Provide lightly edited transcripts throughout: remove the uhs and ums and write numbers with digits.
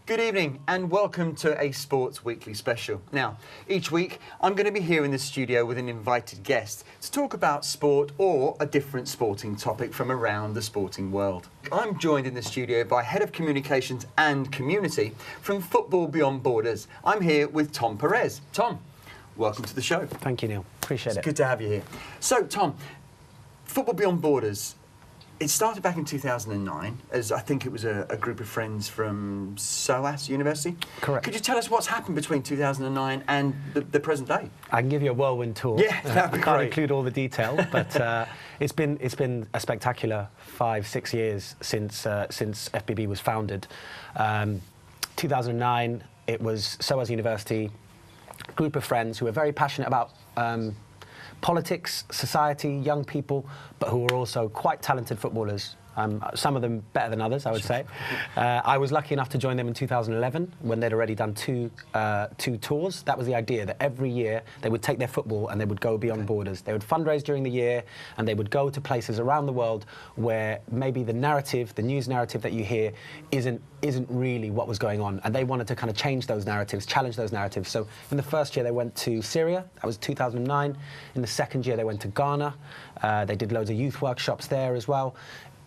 Good evening and welcome to a Sports Weekly special. Now, each week I'm going to be here in the studio with an invited guest to talk about sport or a different sporting topic from around the sporting world. I'm joined in the studio by Head of Communications and Community from Football Beyond Borders. I'm here with Tom Perez. Tom, welcome to the show. Thank you, Neil. Appreciate it. It's good to have you here. So, Tom, Football Beyond Borders, it started back in 2009 as I think it was a group of friends from SOAS University. Correct. Could you tell us what's happened between 2009 and the present day? I can give you a whirlwind tour. Yeah, that'd be I can't great. include all the detail, but it's been a spectacular 5-6 years since FBB was founded. 2009, it was SOAS University, group of friends who were very passionate about politics, society, young people, but who were also quite talented footballers. Some of them better than others, I would say. I was lucky enough to join them in 2011 when they'd already done two tours. That was the idea, that every year they would take their football and they would go beyond borders. They would fundraise during the year and they would go to places around the world where maybe the narrative, the news narrative that you hear isn't really what was going on. And they wanted to kind of change those narratives, challenge those narratives. So in the first year they went to Syria, that was 2009. In the second year they went to Ghana. They did loads of youth workshops there as well.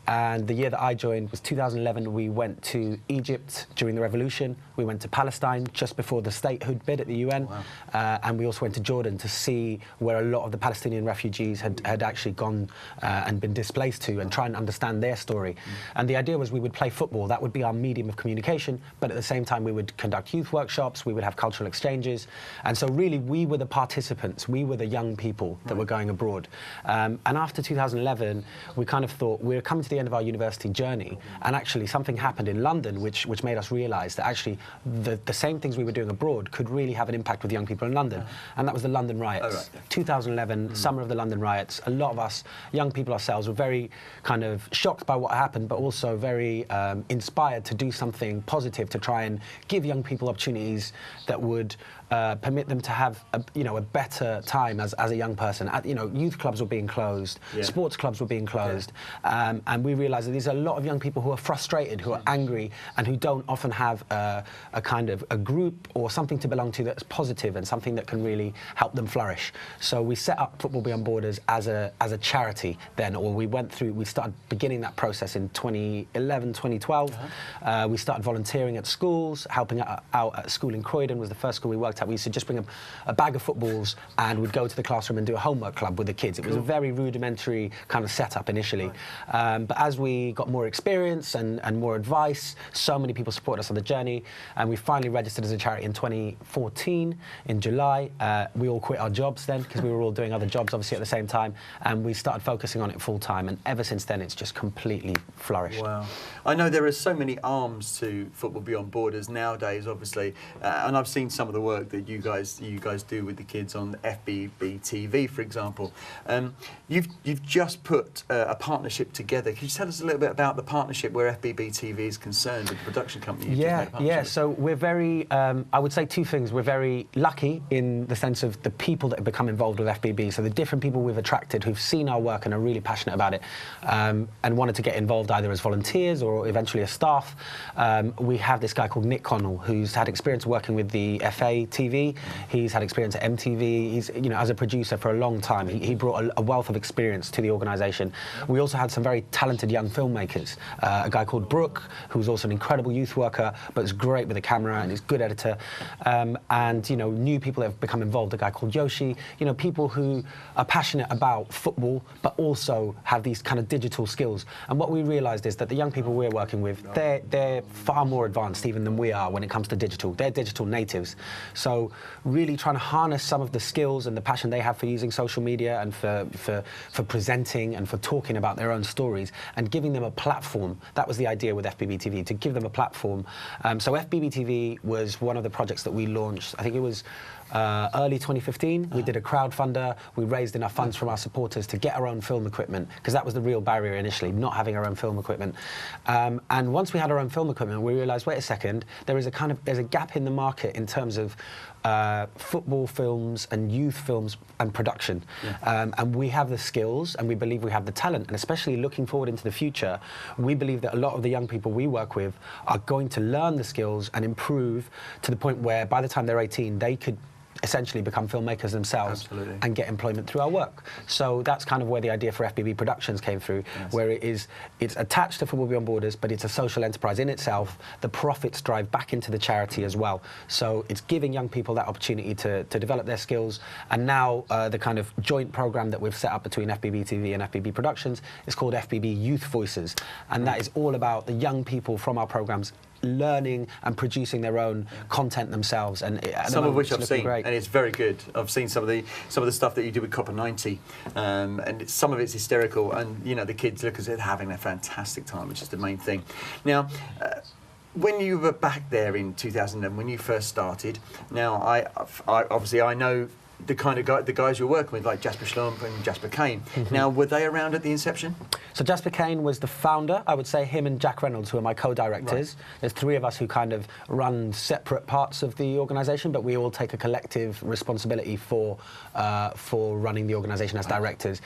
And the year that I joined was 2011. We went to Egypt during the revolution. We went to Palestine just before the statehood bid at the UN. Wow. And we also went to Jordan to see where a lot of the Palestinian refugees had actually gone and been displaced to, and try and understand their story. And the idea was we would play football. That would be our medium of communication. But at the same time, we would conduct youth workshops. We would have cultural exchanges. And so really, we were the participants. We were the young people that were going abroad. And after 2011, we kind of thought, we're coming to the end of our university journey, and actually something happened in London which made us realise that actually the same things we were doing abroad could really have an impact with young people in London. And that was the London riots. Oh, right. 2011, summer of the London riots. A lot of us, young people ourselves, were very kind of shocked by what happened, but also very inspired to do something positive to try and give young people opportunities that would permit them to have a better time as a young person. Youth clubs were being closed, sports clubs were being closed, and we realised that there's a lot of young people who are frustrated, who are angry, and who don't often have a kind of a group or something to belong to that's positive and something that can really help them flourish. So we set up Football Beyond Borders as a charity then, or we started beginning that process in 2011, 2012. We started volunteering at schools, helping out at a school in Croydon was the first school we worked at. We used to just bring a bag of footballs and we'd go to the classroom and do a homework club with the kids. It was a very rudimentary kind of setup initially. But as we got more experience and more advice, so many people supported us on the journey, and we finally registered as a charity in 2014, in July. We all quit our jobs then, because we were all doing other jobs obviously at the same time, and we started focusing on it full time, and ever since then it's just completely flourished. Wow. I know there are so many arms to Football Beyond Borders nowadays, obviously, and I've seen some of the work that you guys do with the kids on FBB TV, for example. You've just put a partnership together. Can you tell us a little bit about the partnership where FBB TV is concerned, with the production company you've just made a partnership with? So we're very, I would say two things. We're very lucky in the sense of the people that have become involved with FBB, so the different people we've attracted who've seen our work and are really passionate about it, and wanted to get involved either as volunteers or eventually as staff. We have this guy called Nick Connell, who's had experience working with the FA TV. He's had experience at MTV. He's, as a producer for a long time. He brought a wealth of experience to the organisation. We also had some very talented young filmmakers. A guy called Brooke, who's also an incredible youth worker, but is great with a camera and is a good editor. And new people that have become involved. A guy called Yoshi. People who are passionate about football, but also have these kind of digital skills. And what we realised is that the young people we're working with, they're far more advanced even than we are when it comes to digital. They're digital natives. So really trying to harness some of the skills and the passion they have for using social media and for presenting and for talking about their own stories and giving them a platform. That was the idea with FBB TV, to give them a platform. So FBB TV was one of the projects that we launched. I think it was early 2015. We did a crowdfunder. We raised enough funds from our supporters to get our own film equipment, because that was the real barrier initially, not having our own film equipment. And once we had our own film equipment, we realised, wait a second, there's a gap in the market in terms of football films and youth films and production. And we have the skills and we believe we have the talent, and especially looking forward into the future, we believe that a lot of the young people we work with are going to learn the skills and improve to the point where by the time they're 18, they could essentially become filmmakers themselves. Absolutely. And get employment through our work. So that's kind of where the idea for FBB Productions came through, where it's attached to Football Beyond Borders, but it's a social enterprise in itself. The profits drive back into the charity as well. So it's giving young people that opportunity to develop their skills. And now the kind of joint program that we've set up between FBB TV and FBB Productions is called FBB Youth Voices. And that is all about the young people from our programs learning and producing their own content themselves, and some of which I've seen, great. and it's very good. I've seen some of the stuff that you do with Copper 90, and some of it's hysterical, and the kids look as if they're having a fantastic time, which is the main thing. Now, when you were back there in 2011, when you first started, now I obviously I know the kind of the guys you're working with, like Jasper Schlump and Jasper Kane. Now, were they around at the inception? So Jasper Kane was the founder. I would say him and Jack Reynolds, who are my co-directors. Right. There's three of us who kind of run separate parts of the organisation, but we all take a collective responsibility for running the organisation as directors.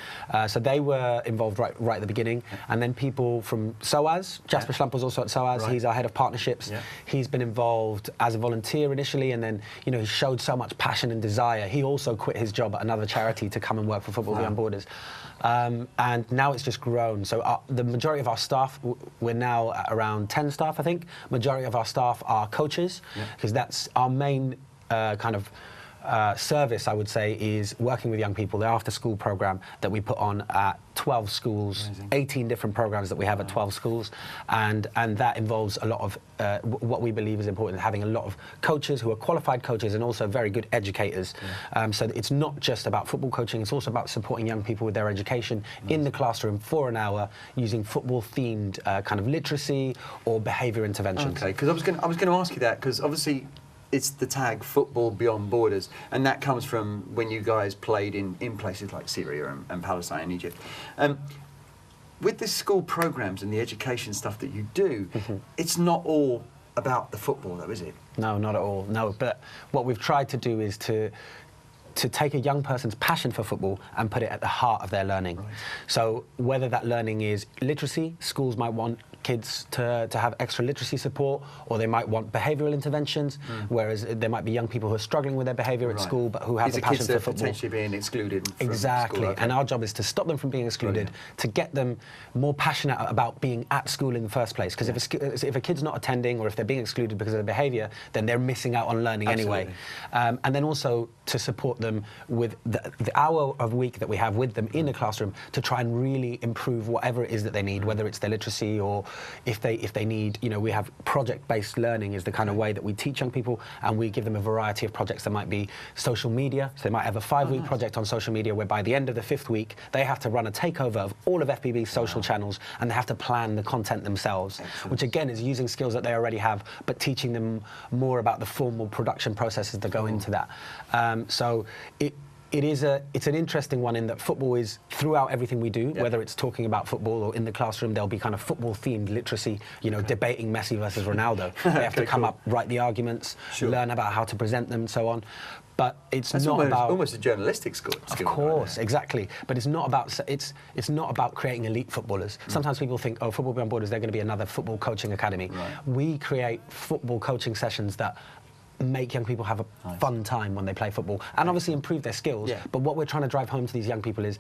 So they were involved right at the beginning, and then people from SOAS. Jasper Schlump was also at SOAS. Right. He's our head of partnerships. Yeah. He's been involved as a volunteer initially, and then he showed so much passion and desire. He also quit his job at another charity to come and work for Football Beyond Borders. And now it's just grown. So the majority of our staff, we're now at around 10 staff, I think. Majority of our staff are coaches, because that's our main kind of service, I would say, is working with young people, the after-school program that we put on at 12 schools. Amazing. 18 different programs that we have at 12 schools, and that involves a lot of what we believe is important, having a lot of coaches who are qualified coaches and also very good educators. So it's not just about football coaching, it's also about supporting young people with their education in the classroom for an hour using football-themed kind of literacy or behaviour interventions. Okay, because I was going to ask you that, because obviously it's the tag Football Beyond Borders, and that comes from when you guys played in places like Syria and Palestine and Egypt. With the school programs and the education stuff that you do, it's not all about the football, though, is it? No, not at all. No, but what we've tried to do is to take a young person's passion for football and put it at the heart of their learning. Right. So whether that learning is literacy, schools might want kids to have extra literacy support, or they might want behavioural interventions, whereas there might be young people who are struggling with their behaviour at school but who have a passion for football. Potentially being excluded from exactly. School, okay. And our job is to stop them from being excluded, to get them more passionate about being at school in the first place, because if a kid's not attending or if they're being excluded because of their behaviour, then they're missing out on learning anyway. And then also to support them with the hour of week that we have with them in the classroom to try and really improve whatever it is that they need, whether it's their literacy or if they need, we have project-based learning is the kind of way that we teach young people, and we give them a variety of projects that might be social media. So they might have a 5-week project on social media where by the end of the 5th week, they have to run a takeover of all of FBB's social channels, and they have to plan the content themselves. Excellent. Which again is using skills that they already have, but teaching them more about the formal production processes that go into that. So it's an interesting one in that football is throughout everything we do, whether it's talking about football or in the classroom, there'll be kind of football-themed literacy, debating Messi versus Ronaldo. They have to come up, write the arguments, learn about how to present them, and so on. But it's not about almost a journalistic skill. Of course, exactly. But it's not about not about creating elite footballers. Sometimes people think, oh, Football Beyond Borders, they're going to be another football coaching academy. Right. We create football coaching sessions that make young people have a fun time when they play football, and obviously improve their skills. Yeah. But what we're trying to drive home to these young people is,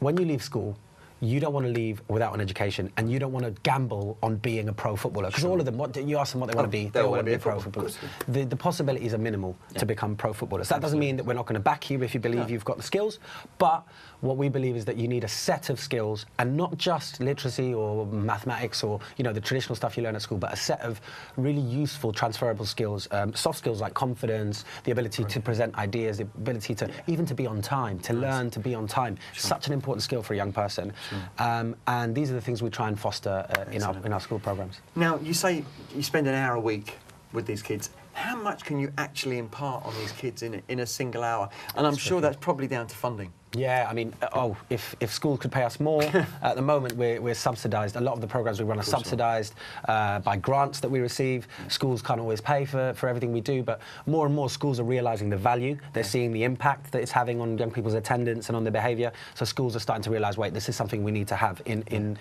when you leave school, you don't want to leave without an education, and you don't want to gamble on being a pro footballer, because all of them, you ask them what they want to be, they all want to be a pro footballer. The possibilities are minimal to become pro footballers. That doesn't mean that we're not going to back you if you believe you've got the skills, but what we believe is that you need a set of skills, and not just literacy or mathematics or the traditional stuff you learn at school, but a set of really useful transferable skills, soft skills like confidence, the ability to present ideas, the ability to even to be on time, to learn to be on time. Such an important skill for a young person. And these are the things we try and foster in our school programs. Now, you say you spend an hour a week with these kids. How much can you actually impart on these kids in a single hour? And I'm sure that's probably down to funding. Yeah, I mean, if schools could pay us more, at the moment we're subsidised. A lot of the programmes we run are subsidised by grants that we receive. Schools can't always pay for everything we do, but more and more schools are realising the value. They're seeing the impact that it's having on young people's attendance and on their behaviour. So schools are starting to realise, wait, this is something we need to have in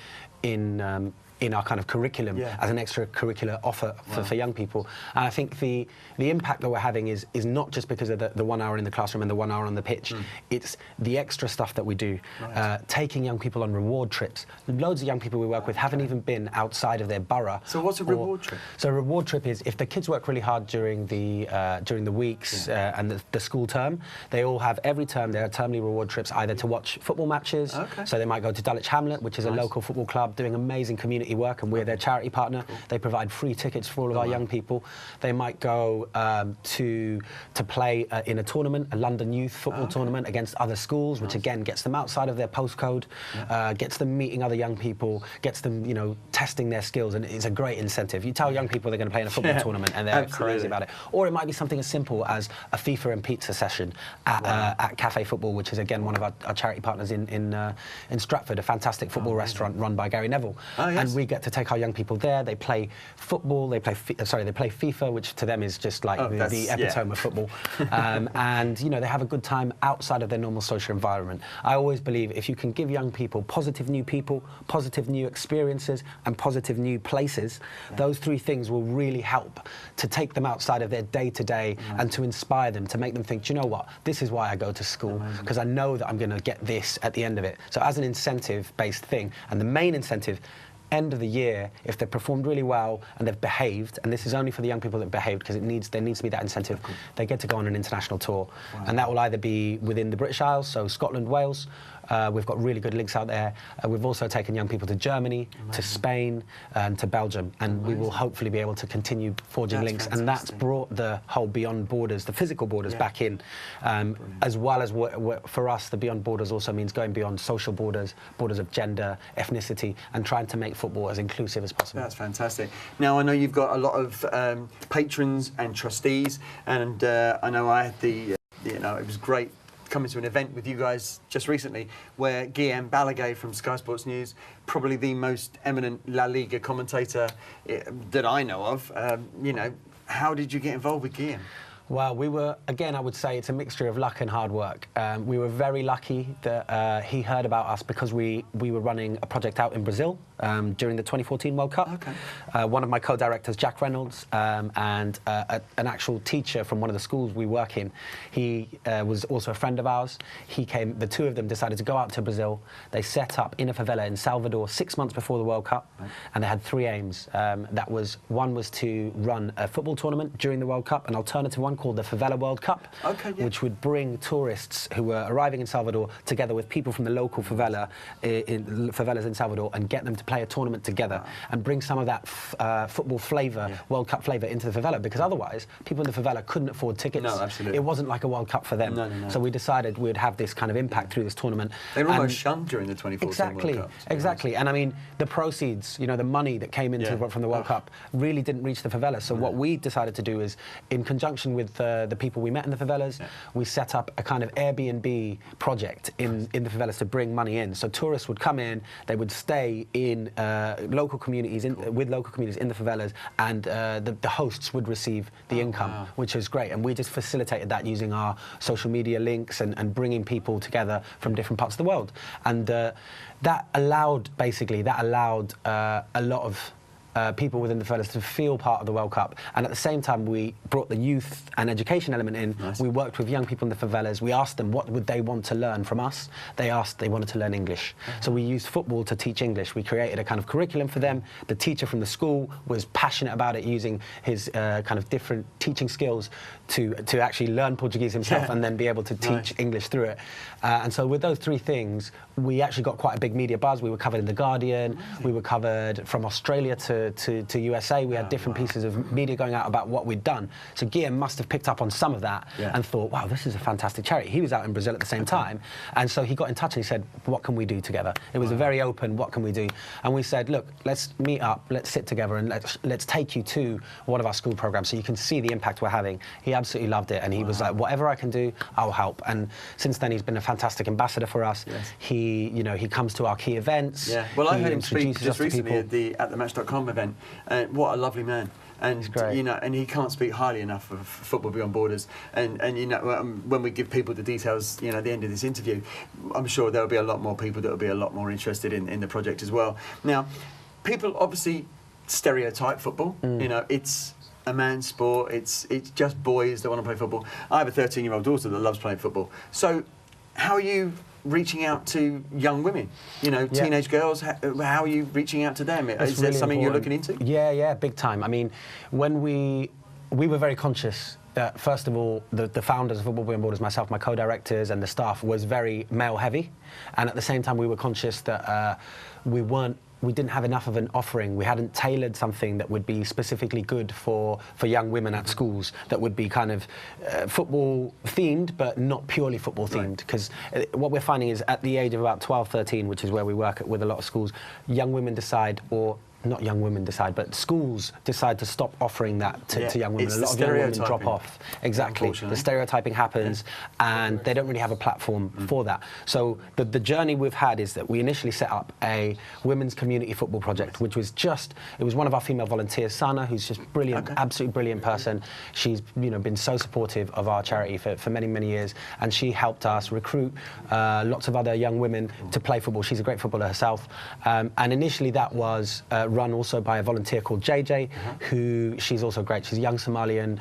our kind of curriculum as an extracurricular offer for young people. And I think the impact that we're having is not just because of the 1 hour in the classroom and the 1 hour on the pitch. It's the extra stuff that we do. Taking young people on reward trips. Loads of young people we work with haven't even been outside of their borough. So what's a reward trip? So a reward trip is if the kids work really hard during the weeks and the school term, they all have, every term, there are termly reward trips either to watch football matches, so they might go to Dulwich Hamlet, which is a local football club doing amazing community work, and we're their charity partner. They provide free tickets for all of our young people. They might go to play in a tournament, a London youth football tournament against other schools, which again gets them outside of their postcode, gets them meeting other young people, gets them testing their skills, and it's a great incentive. You tell young people they're going to play in a football tournament and they're crazy about it. Or it might be something as simple as a FIFA and pizza session at Cafe Football, which is again one of our charity partners in Stratford, a fantastic football restaurant run by Gary Neville. And we get to take our young people there. They play football. They play FIFA, which to them is just like the epitome of football. And they have a good time outside of their normal social environment. I always believe if you can give young people, positive new experiences, and positive new places, those three things will really help to take them outside of their day-to-day and to inspire them, to make them think, do you know what, this is why I go to school, because I know that I'm going to get this at the end of it. So as an incentive-based thing, and the main incentive, end of the year, if they've performed really well and they've behaved, and this is only for the young people that have behaved, because there needs to be that incentive, they get to go on an international tour. And that will either be within the British Isles, so Scotland, Wales. We've got really good links out there. We've also taken young people to Germany, to Spain, and to Belgium, and we will hopefully be able to continue forging links. Fantastic. And that's brought the whole beyond borders, the physical borders, back in, as well as for us, the beyond borders also means going beyond social borders, borders of gender, ethnicity, and trying to make football as inclusive as possible. That's fantastic. Now, I know you've got a lot of patrons and trustees, and I know I had it was great coming to an event with you guys just recently where Guillaume Balaguer from Sky Sports News, probably the most eminent La Liga commentator that I know of, how did you get involved with Guillaume? Well, we were, again, I would say it's a mixture of luck and hard work. We were very lucky that he heard about us because we were running a project out in Brazil during the 2014 World Cup. Okay. One of my co-directors, Jack Reynolds, and an actual teacher from one of the schools we work in, he was also a friend of ours. He came, the two of them decided to go out to Brazil. They set up in a favela in Salvador 6 months before the World Cup, and they had three aims. One was to run a football tournament during the World Cup, an alternative one called the Favela World Cup, which would bring tourists who were arriving in Salvador together with people from the local favelas in Salvador and get them to play a tournament together and bring some of that football flavour, World Cup flavour into the favela, because otherwise people in the favela couldn't afford tickets. No, absolutely. It wasn't like a World Cup for them. No. So we decided we'd have this kind of impact through this tournament. They were almost shunned during the 2014 World Cup. Exactly. And I mean, the proceeds, the money that came into from the World Cup really didn't reach the favelas. So what we decided to do is, in conjunction with the people we met in the favelas, we set up a kind of Airbnb project in the favelas to bring money in. So tourists would come in, they would stay in local communities, with local communities in the favelas, and the hosts would receive the income, which is great. And we just facilitated that using our social media links and bringing people together from different parts of the world. And that allowed a lot of people within the fellas to feel part of the World Cup. And at the same time, we brought the youth and education element in. Nice. We worked with young people in the favelas. We asked them what would they want to learn from us. They wanted to learn English. So we used football to teach English. We created a kind of curriculum for them. The teacher from the school was passionate about it, using his kind of different teaching skills to actually learn Portuguese himself and then be able to teach English through it. And so with those three things, we actually got quite a big media buzz. We were covered in The Guardian. We were covered from Australia to USA. We had different pieces of media going out about what we'd done. So Guillaume must have picked up on some of that and thought, wow, this is a fantastic charity. He was out in Brazil at the same time. And so he got in touch and he said, what can we do together? It was a very open, what can we do? And we said, look, let's meet up, let's sit together and let's take you to one of our school programs so you can see the impact we're having. He absolutely loved it. And he was like, whatever I can do, I'll help. And since then, he's been a fantastic ambassador for us. Yes. He comes to our key events. Yeah. Well, I He heard him speak introduces just us to recently at the Match.com event. What a lovely man. And great. and he can't speak highly enough of Football Beyond Borders. And when we give people the details, at the end of this interview, I'm sure there'll be a lot more people that will be a lot more interested in the project as well. Now, people obviously stereotype football. It's a man's sport. It's just boys that want to play football. I have a 13-year-old daughter that loves playing football. So, how are you reaching out to young women, teenage girls? How are you reaching out to them? Is that something you're looking into? Yeah, big time. I mean, when we were very conscious that, first of all, the founders of Football Beyond Borders, myself, my co-directors and the staff, was very male-heavy. And at the same time, we were conscious that we didn't have enough of an offering. We hadn't tailored something that would be specifically good for young women at schools, that would be kind of football themed, but not purely football themed. Because what we're finding is at the age of about 12, 13, which is where we work with a lot of schools, young women decide, or not young women decide, but schools decide to stop offering that to young women. It's a lot of young women drop off. Exactly. The stereotyping happens, and they don't really have a platform for that. So the journey we've had is that we initially set up a women's community football project, which was it was one of our female volunteers, Sana, who's just brilliant, absolutely brilliant person. She's been so supportive of our charity for many, many years, and she helped us recruit lots of other young women to play football. She's a great footballer herself. And initially that was run also by a volunteer called JJ, who she's also great. She's a young Somalian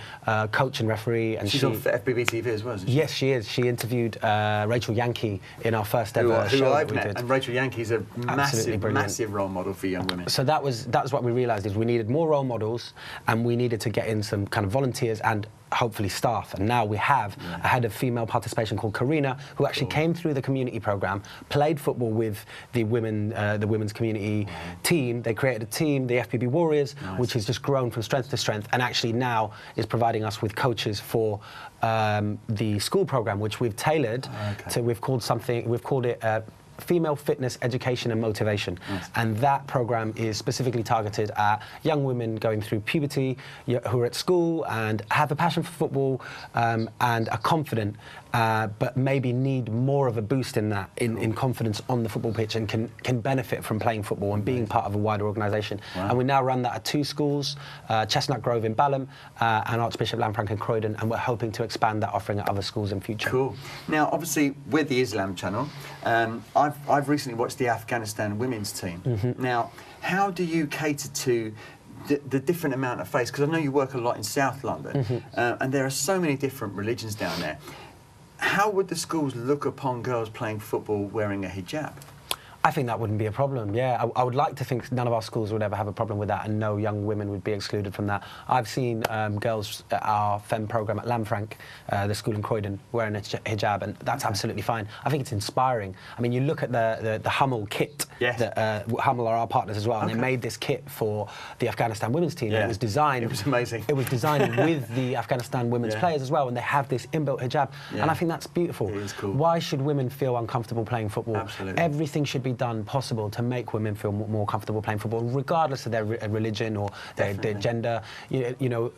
coach and referee. And she's on FBB TV as well, isn't she? Yes, she is. She interviewed Rachel Yankee in our first ever show. Who I've we met. did. And Rachel Yankey's a massive role model for young women. So that was what we realised, is we needed more role models, and we needed to get in some kind of volunteers and hopefully staff. And now we have a head of female participation called Karina, who actually came through the community programme, played football with the women's community team. They created a team, the FPB Warriors, which has just grown from strength to strength, and actually now is providing us with coaches for the school programme, which we've tailored to. We've called it Female Fitness Education and Motivation. And that program is specifically targeted at young women going through puberty, who are at school and have a passion for football and are confident, but maybe need more of a boost in that, in confidence on the football pitch, and can benefit from playing football and being part of a wider organisation. And we now run that at 2 schools, Chestnut Grove in Balham and Archbishop Lanfranc in Croydon, and we're hoping to expand that offering at other schools in future. Cool. Now, obviously, with the Islam channel, I've recently watched the Afghanistan women's team. Now, how do you cater to the different amount of faiths? Because I know you work a lot in South London, and there are so many different religions down there. How would the schools look upon girls playing football wearing a hijab? I think that wouldn't be a problem, yeah. I would like to think none of our schools would ever have a problem with that, and no young women would be excluded from that. I've seen girls at our FEM programme at Lanfranc, the school in Croydon, wearing a hijab, and that's absolutely fine. I think it's inspiring. I mean, you look at the Hummel kit. That Hummel are our partners as well, and they made this kit for the Afghanistan women's team. And it was designed... It was amazing. It was designed with the Afghanistan women's players as well, and they have this inbuilt hijab, and I think that's beautiful. It is cool. Why should women feel uncomfortable playing football? Absolutely. Everything should be done possible to make women feel more comfortable playing football, regardless of their religion or their gender. You know,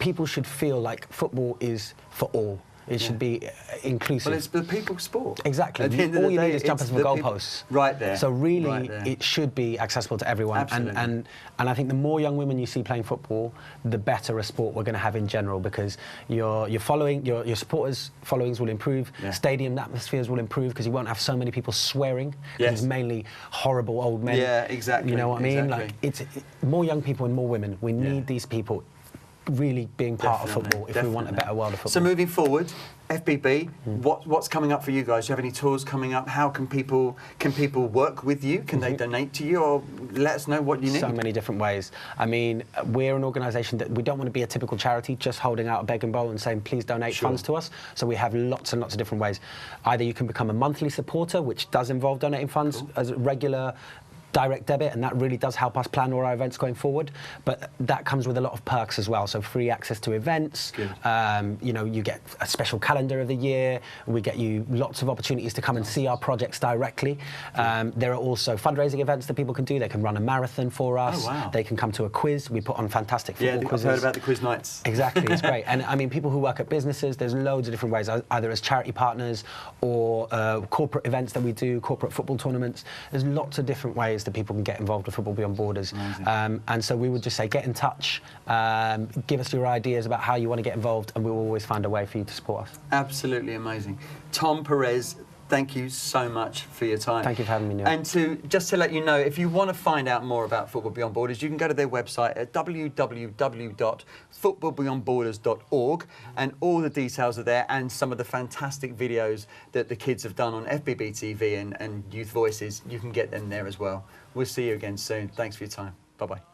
people should feel like football is for all. It should be inclusive. Well, it's the people's sport. Exactly. At the end of All the you day, need is jumpers it's from the goalposts. Right there. So really, right there. it should be accessible to everyone. Absolutely. And I think the more young women you see playing football, the better a sport we're going to have in general, because your supporters' followings will improve. Yeah. Stadium atmospheres will improve because you won't have so many people swearing. 'Cause Yes. it's mainly horrible old men. Yeah, exactly. You know what I mean? Exactly. Like it's more young people and more women. We need these people really being part of football if we want a better world of football. So moving forward, FBB, what's coming up for you guys? Do you have any tours coming up? How can people work with you? Can they donate to you, or let us know what you need? So many different ways. I mean, we're an organisation that we don't want to be a typical charity, just holding out a begging bowl and saying, please donate funds to us. So we have lots and lots of different ways. Either you can become a monthly supporter, which does involve donating funds as a regular direct debit, and that really does help us plan all our events going forward. But that comes with a lot of perks as well. So free access to events. You know, you get a special calendar of the year. We get you lots of opportunities to come and see our projects directly. There are also fundraising events that people can do. They can run a marathon for us. Oh, wow. They can come to a quiz. We put on fantastic football quizzes. I've heard about the quiz nights. Exactly, it's great. And I mean, people who work at businesses, there's loads of different ways, either as charity partners or corporate events that we do, corporate football tournaments. There's lots of different ways that people can get involved with Football Beyond Borders. And so we would just say, get in touch, give us your ideas about how you want to get involved, and we will always find a way for you to support us. Absolutely amazing. Tom Perez, thank you so much for your time. Thank you for having me, Neil. And just to let you know, if you want to find out more about Football Beyond Borders, you can go to their website at www.footballbeyondborders.org, and all the details are there, and some of the fantastic videos that the kids have done on FBB TV and Youth Voices. You can get them there as well. We'll see you again soon. Thanks for your time. Bye-bye.